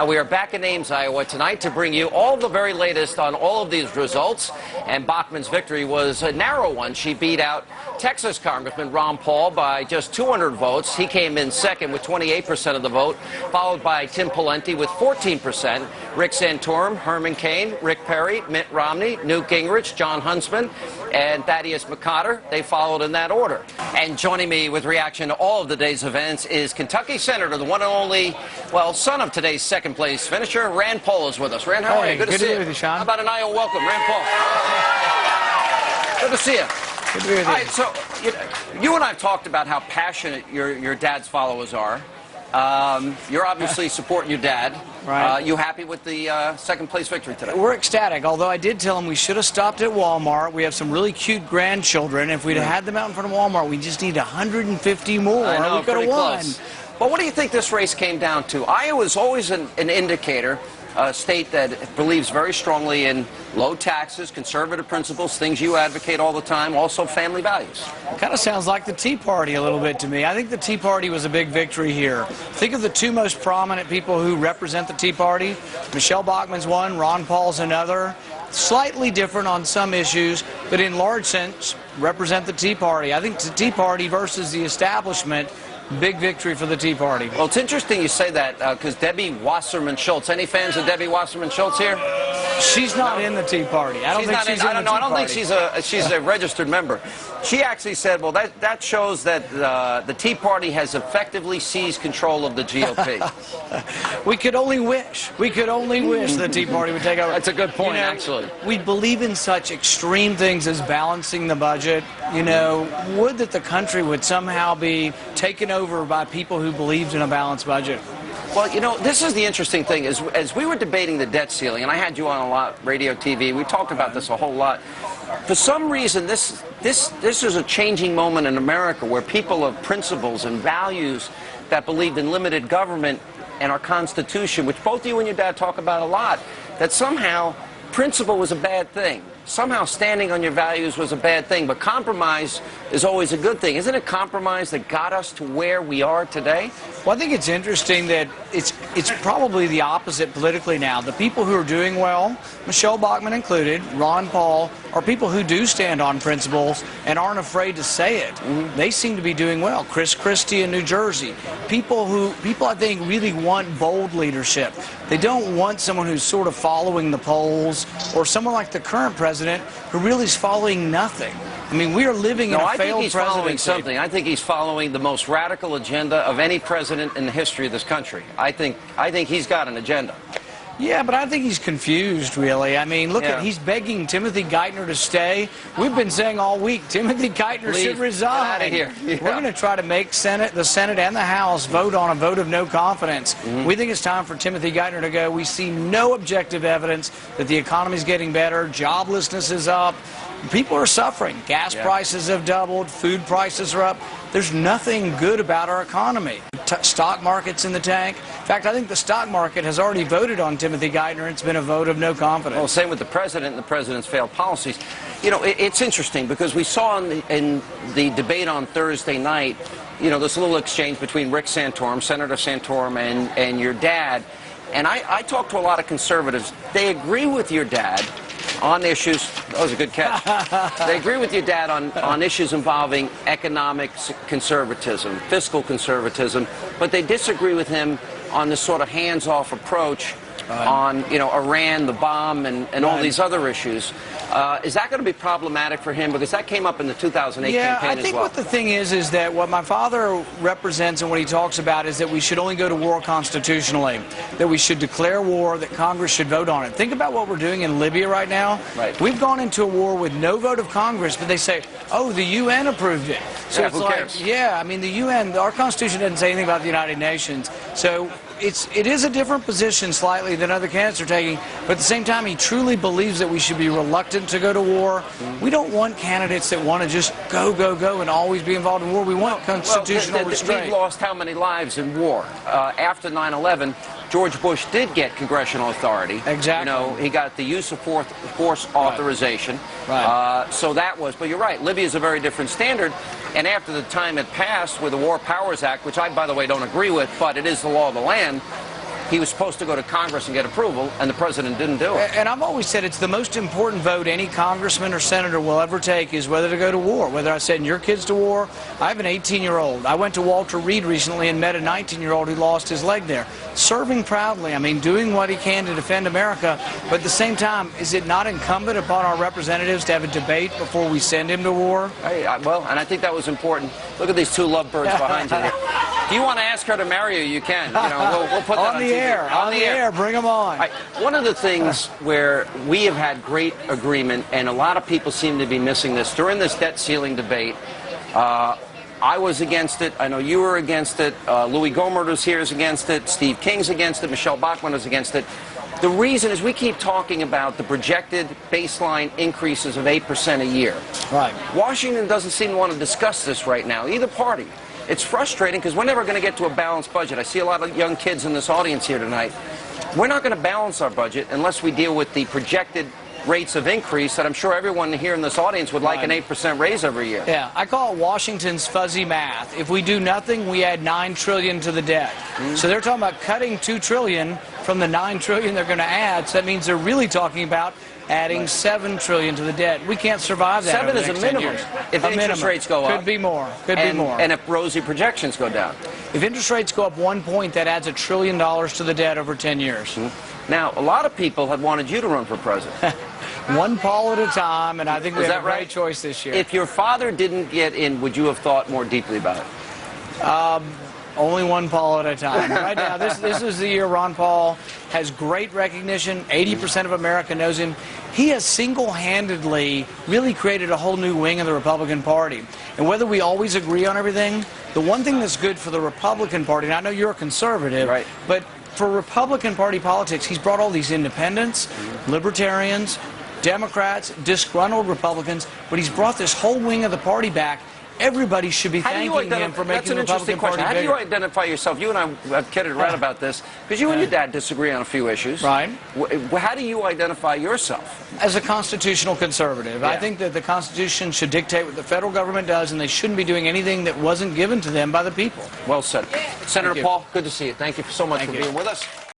And we are back in Ames, Iowa tonight to bring you all the very latest on all of these results. And Bachmann's victory was a narrow one. She beat out Texas Congressman Ron Paul by just 200 votes. He came in second with 28% of the vote, followed by Tim Pawlenty with 14%, Rick Santorum, Herman Cain, Rick Perry, Mitt Romney, Newt Gingrich, John Huntsman, and Thaddeus McCotter. They followed in that order. And joining me with reaction to all of the day's events is Kentucky Senator, the one and only, well, son of today's second-place finisher, Rand Paul is with us. Rand, how are you? Good to see you, Sean. How about an Iowa welcome, Rand Paul? Good to see you. Good to be with you. All right, so you and I have talked about how passionate your dad's followers are. You're obviously supporting your dad. Right. You happy with the second-place victory today? We're ecstatic, although I did tell him we should have stopped at Walmart. We have some really cute grandchildren. If we'd have had them out in front of Walmart, we just need 150 more. I know, we could have won. Close. But what do you think this race came down to? Iowa is always an indicator, a state that believes very strongly in low taxes, conservative principles, things you advocate all the time, also family values. Kind of sounds like the Tea Party a little bit to me. I think the Tea Party was a big victory here. Think of the two most prominent people who represent the Tea Party. Michelle Bachmann's one, Ron Paul's another. Slightly different on some issues, but in large sense represent the Tea Party. I think the Tea Party versus the establishment, big victory for the Tea Party. Well, it's interesting you say that because Debbie Wasserman Schultz. Any fans of Debbie Wasserman Schultz here? She's not in the Tea Party. I don't think she's in the Tea Party. I don't think she's a registered member. She actually said, well, that shows that the Tea Party has effectively seized control of the GOP. We could only wish. We could only wish the Tea Party would take over. That's a good point, actually. We believe in such extreme things as balancing the budget. You know, would that the country would somehow be taken over by people who believed in a balanced budget. Well, you know, this is the interesting thing. As we were debating the debt ceiling, and I had you on a lot, radio, TV, we talked about this a whole lot. For some reason, this is a changing moment in America where people of principles and values that believed in limited government and our Constitution, which both you and your dad talk about a lot, that somehow principle was a bad thing. Somehow standing on your values was a bad thing, but compromise is always a good thing. Isn't it compromise that got us to where we are today? Well, I think it's interesting that it's probably the opposite politically now. The people who are doing well, Michelle Bachmann included, Ron Paul, are people who do stand on principles and aren't afraid to say it. They seem to be doing well. Chris Christie in New Jersey. People I think really want bold leadership. They don't want someone who's sort of following the polls or someone like the current president who really is following nothing. I mean, we are living in a failed presidency. I think he's following something. I think he's following the most radical agenda of any president in the history of this country. I think he's got an agenda. Yeah, but I think he's confused, really. I mean, look at, he's begging Timothy Geithner to stay. We've been saying all week, Timothy Geithner should resign. Get out of here. Yeah. We're going to try to make the Senate and the House vote on a vote of no confidence. We think it's time for Timothy Geithner to go. We see no objective evidence that the economy is getting better. Joblessness is up. People are suffering. Gas prices have doubled. Food prices are up. There's nothing good about our economy. Stock market's in the tank. In fact, I think the stock market has already voted on Timothy Geithner. It's been a vote of no confidence. Well, same with the president and the president's failed policies. You know, it's interesting because we saw in the debate on Thursday night, you know, this little exchange between Rick Santorum, Senator Santorum, and your dad. And I talked to a lot of conservatives. They agree with your dad on issues. That was a good catch. They agree with your dad on issues involving economic conservatism, fiscal conservatism, but they disagree with him on this sort of hands-off approach on, you know, Iran, the bomb, and all these other issues. Is that going to be problematic for him? Because that came up in the 2008 campaign as well. I think what the thing is that what my father represents and what he talks about is that we should only go to war constitutionally, that we should declare war, that Congress should vote on it. Think about what we're doing in Libya right now. We've gone into a war with no vote of Congress, but they say, oh, the UN approved it. So it's like, I mean, the UN, our Constitution doesn't say anything about the United Nations. So it is a different position slightly than other candidates are taking, but at the same time, he truly believes that we should be reluctant to go to war. We don't want candidates that want to just go, and always be involved in war. We want constitutional restraint. We've lost how many lives in war? After 9/11, George Bush did get congressional authority. Exactly. You know, he got the use of force authorization. So that was, but you're right, Libya is a very different standard. And after the time had passed with the War Powers Act, which I, by the way, don't agree with, but it is the law of the land, he was supposed to go to Congress and get approval, and the president didn't do it. And I've always said it's the most important vote any congressman or senator will ever take is whether to go to war, whether I send your kids to war. I have an 18-year-old. I went to Walter Reed recently and met a 19-year-old who lost his leg there. Serving proudly, I mean, doing what he can to defend America, but at the same time, is it not incumbent upon our representatives to have a debate before we send him to war? Well, and I think that was important. Look at these two lovebirds behind you. If you want to ask her to marry you, you can. You know, we'll put that on the air. On the air. Bring them on. One of the things where we have had great agreement, and a lot of people seem to be missing this, during this debt ceiling debate, I was against it. I know you were against it. Louis Gohmert was here is against it. Steve King's against it. Michelle Bachmann is against it. The reason is we keep talking about the projected baseline increases of 8% a year. Right. Washington doesn't seem to want to discuss this right now, either party. It's frustrating because we're never going to get to a balanced budget. I see a lot of young kids in this audience here tonight. We're not going to balance our budget unless we deal with the projected rates of increase that I'm sure everyone here in this audience would like an 8% raise every year. Yeah, I call it Washington's fuzzy math. If we do nothing, we add $9 trillion to the debt. So they're talking about cutting $2 trillion from the $9 trillion they're going to add. So that means they're really talking about adding $7 trillion to the debt. We can't survive that. 7 is a minimum. If interest rates go up. Could be more. Could be more. And if rosy projections go down. If interest rates go up 1 point, that adds $1 trillion to the debt over 10 years. Now, a lot of people have wanted you to run for president. One poll at a time, and I think we have a great choice this year. If your father didn't get in, would you have thought more deeply about it? Only one poll at a time. Right now, this is the year Ron Paul has great recognition. 80% of America knows him. He has single-handedly really created a whole new wing of the Republican Party. And whether we always agree on everything, the one thing that's good for the Republican Party, and I know you're a conservative, right, but for Republican Party politics, he's brought all these independents, libertarians, Democrats, disgruntled Republicans, but he's brought this whole wing of the party back. Everybody should be thanking him for making the Republican Party bigger. How do you identify yourself? You and I have kidded around about this, because you and your dad disagree on a few issues. Right. How do you identify yourself? As a constitutional conservative. I think that the Constitution should dictate what the federal government does, and they shouldn't be doing anything that wasn't given to them by the people. Well said. Senator Paul, good to see you. Thank you so much for being with us.